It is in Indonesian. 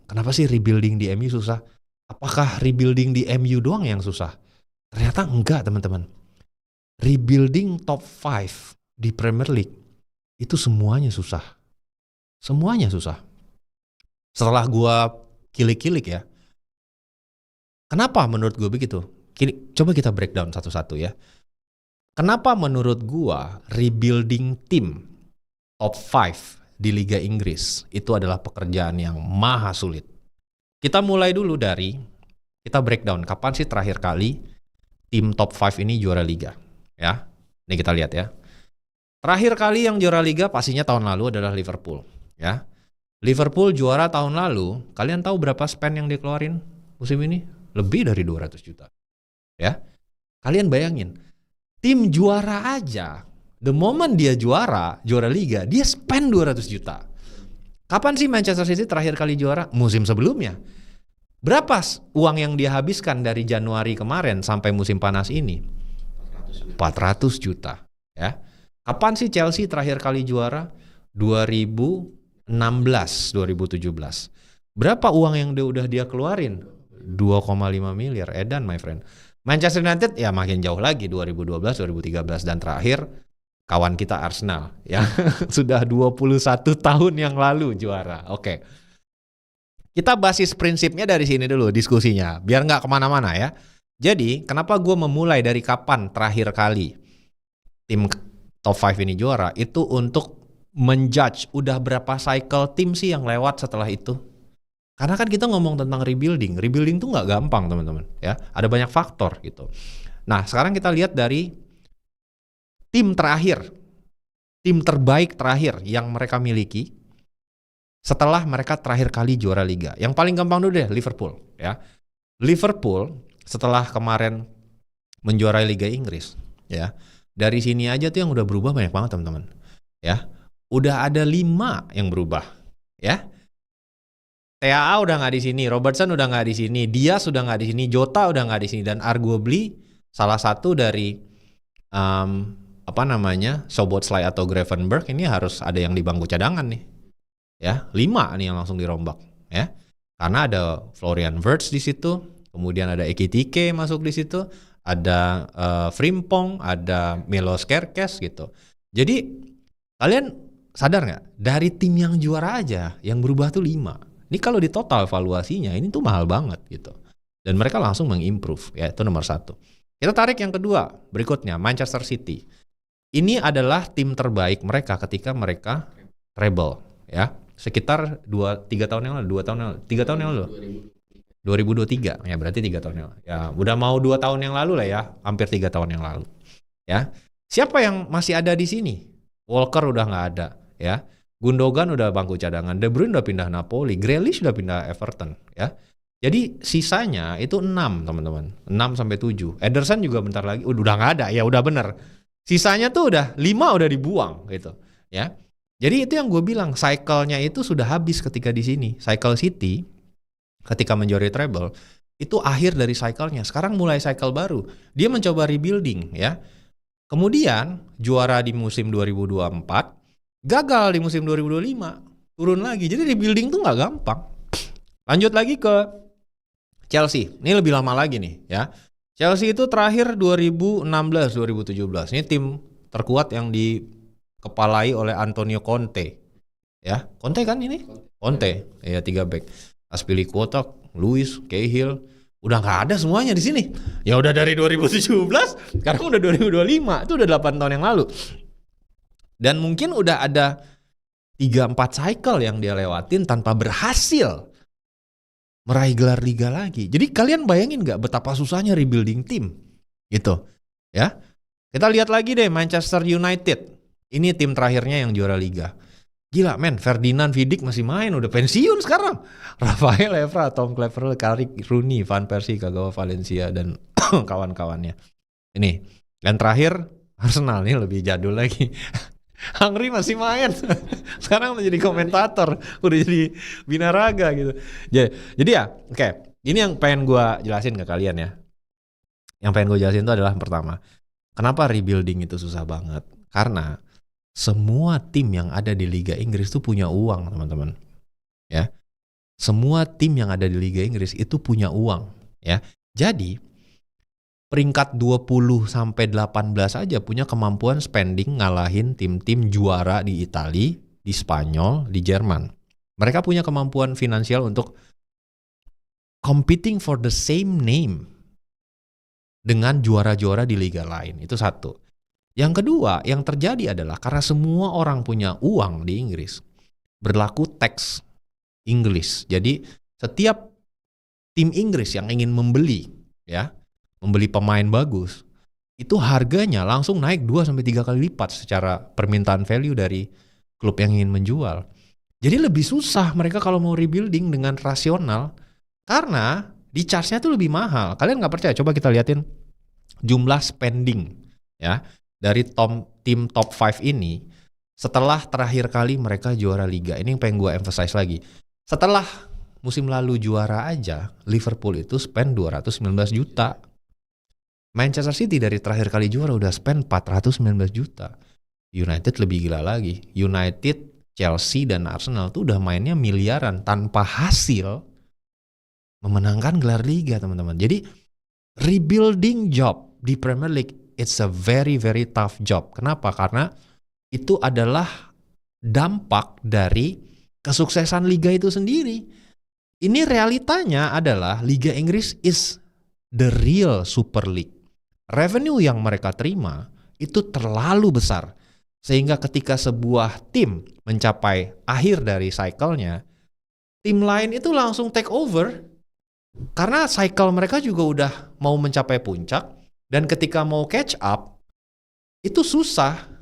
kenapa sih rebuilding di MU susah? Apakah rebuilding di MU doang yang susah? Ternyata enggak, teman-teman. Rebuilding top 5 di Premier League itu semuanya susah. Semuanya susah. Setelah gua kilik-kilik ya, kenapa menurut gue begitu? Coba kita breakdown satu-satu ya. Kenapa menurut gua rebuilding tim top 5 di Liga Inggris itu adalah pekerjaan yang maha sulit? Kita mulai dulu dari, kita breakdown kapan sih terakhir kali tim top 5 ini juara Liga. Ya, ini kita lihat ya. Terakhir kali yang juara Liga pastinya tahun lalu adalah Liverpool. Ya, Liverpool juara tahun lalu, kalian tahu berapa spend yang dikeluarin musim ini? Lebih dari 200 juta. Ya, kalian bayangin, tim juara aja, the moment dia juara Liga, dia spend 200 juta. Kapan sih Manchester City terakhir kali juara? Musim sebelumnya. Berapa uang yang dia habiskan dari Januari kemarin sampai musim panas ini? 400 juta. Ya. Kapan sih Chelsea terakhir kali juara? 2016, 2017. Berapa uang yang udah dia keluarin? 2,5 miliar. Edan, my friend. Manchester United ya makin jauh lagi, 2012, 2013, dan terakhir kawan kita Arsenal ya sudah 21 tahun yang lalu juara. Oke. Kita basis prinsipnya dari sini dulu diskusinya, biar nggak kemana-mana ya. Jadi kenapa gue memulai dari kapan terakhir kali tim top 5 ini juara, itu untuk menjudge udah berapa cycle tim sih yang lewat setelah itu. Karena kan kita ngomong tentang rebuilding tuh nggak gampang teman-teman ya, ada banyak faktor gitu. Nah sekarang kita lihat dari tim terbaik terakhir yang mereka miliki setelah mereka terakhir kali juara Liga. Yang paling gampang dulu deh, Liverpool ya. Liverpool setelah kemarin menjuarai Liga Inggris ya, dari sini aja tuh yang udah berubah banyak banget teman-teman ya. Udah ada 5 yang berubah ya. TAA udah nggak di sini, Robertson udah nggak di sini, Diaz sudah nggak di sini, Jota udah nggak di sini, dan arguably salah satu dari Szoboszlai atau Gravenberch ini harus ada yang di bangku cadangan nih, ya 5 nih yang langsung dirombak, ya karena ada Florian Wirtz di situ, kemudian ada Ekitike masuk di situ, ada Frimpong, ada Milos Kerkez gitu. Jadi kalian sadar nggak dari tim yang juara aja yang berubah tuh 5. Ini kalau di total valuasinya ini tuh mahal banget gitu. Dan mereka langsung mengimprove, ya itu nomor 1. Kita tarik yang kedua, berikutnya Manchester City. Ini adalah tim terbaik mereka ketika mereka treble, ya. Sekitar 3 tahun yang lalu, 3 tahun yang lalu. 2023, ya berarti 3 tahun yang lalu. Ya, udah mau 2 tahun yang lalu lah ya, hampir 3 tahun yang lalu. Ya. Siapa yang masih ada di sini? Walker udah nggak ada, ya. Gundogan udah bangku cadangan, De Bruyne udah pindah Napoli, Grealish udah pindah Everton, ya. Jadi sisanya itu 6 teman-teman, 6 sampai 7. Ederson juga bentar lagi udah nggak ada, ya udah bener. Sisanya tuh udah 5 udah dibuang gitu, ya. Jadi itu yang gue bilang, cycle-nya itu sudah habis ketika di sini. Cycle City ketika menjuarai treble itu akhir dari cycle-nya. Sekarang mulai cycle baru. Dia mencoba rebuilding, ya. Kemudian juara di musim 2024, gagal di musim 2025, turun lagi. Jadi rebuilding tuh nggak gampang. Lanjut lagi ke Chelsea. Ini lebih lama lagi nih ya. Chelsea itu terakhir 2016-2017. Ini tim terkuat yang dikepalai oleh Antonio Conte. Ya, Conte kan ini? Conte. Ya 3 back. Azpilicueta, Luiz, Cahill. Udah nggak ada semuanya di sini. Ya udah dari 2017, sekarang udah 2025. Itu udah 8 tahun yang lalu. Dan mungkin udah ada 3-4 cycle yang dia lewatin tanpa berhasil meraih gelar Liga lagi. Jadi kalian bayangin gak betapa susahnya rebuilding tim gitu ya. Kita lihat lagi deh Manchester United. Ini tim terakhirnya yang juara Liga. Gila men, Ferdinand Vidic masih main, udah pensiun sekarang. Rafael Evra, Tom Cleverley, Carrick, Rooney, Van Persie, Kagawa Valencia, dan kawan-kawannya. Ini yang terakhir Arsenal, nih lebih jadul lagi. Hangri masih main. Sekarang udah jadi komentator, udah jadi binaraga gitu. Jadi ya, oke. Ini yang pengen gue jelasin ke kalian ya. Yang pengen gue jelasin itu adalah pertama, kenapa rebuilding itu susah banget? Karena semua tim yang ada di Liga Inggris tuh punya uang, teman-teman. Ya. Semua tim yang ada di Liga Inggris itu punya uang, ya. Jadi peringkat 20 sampai 18 aja punya kemampuan spending ngalahin tim-tim juara di Italia, di Spanyol, di Jerman. Mereka punya kemampuan finansial untuk competing for the same name dengan juara-juara di liga lain. Itu satu. Yang kedua, yang terjadi adalah karena semua orang punya uang di Inggris, berlaku tax Inggris. Jadi setiap tim Inggris yang ingin membeli pemain bagus, itu harganya langsung naik 2-3 kali lipat secara permintaan value dari klub yang ingin menjual. Jadi lebih susah mereka kalau mau rebuilding dengan rasional, karena di charge-nya tuh lebih mahal. Kalian nggak percaya? Coba kita liatin jumlah spending ya dari tim top 5 ini setelah terakhir kali mereka juara liga. Ini yang pengen gue emphasize lagi. Setelah musim lalu juara aja, Liverpool itu spend 219 juta. Manchester City dari terakhir kali juara udah spend 419 juta. United lebih gila lagi. United, Chelsea, dan Arsenal tuh udah mainnya miliaran tanpa hasil memenangkan gelar liga, teman-teman. Jadi rebuilding job di Premier League, it's a very very tough job. Kenapa? Karena itu adalah dampak dari kesuksesan liga itu sendiri. Ini realitanya adalah Liga Inggris is the real Super League. Revenue yang mereka terima itu terlalu besar. Sehingga ketika sebuah tim mencapai akhir dari cycle-nya, tim lain itu langsung take over. Karena cycle mereka juga udah mau mencapai puncak. Dan ketika mau catch up, itu susah.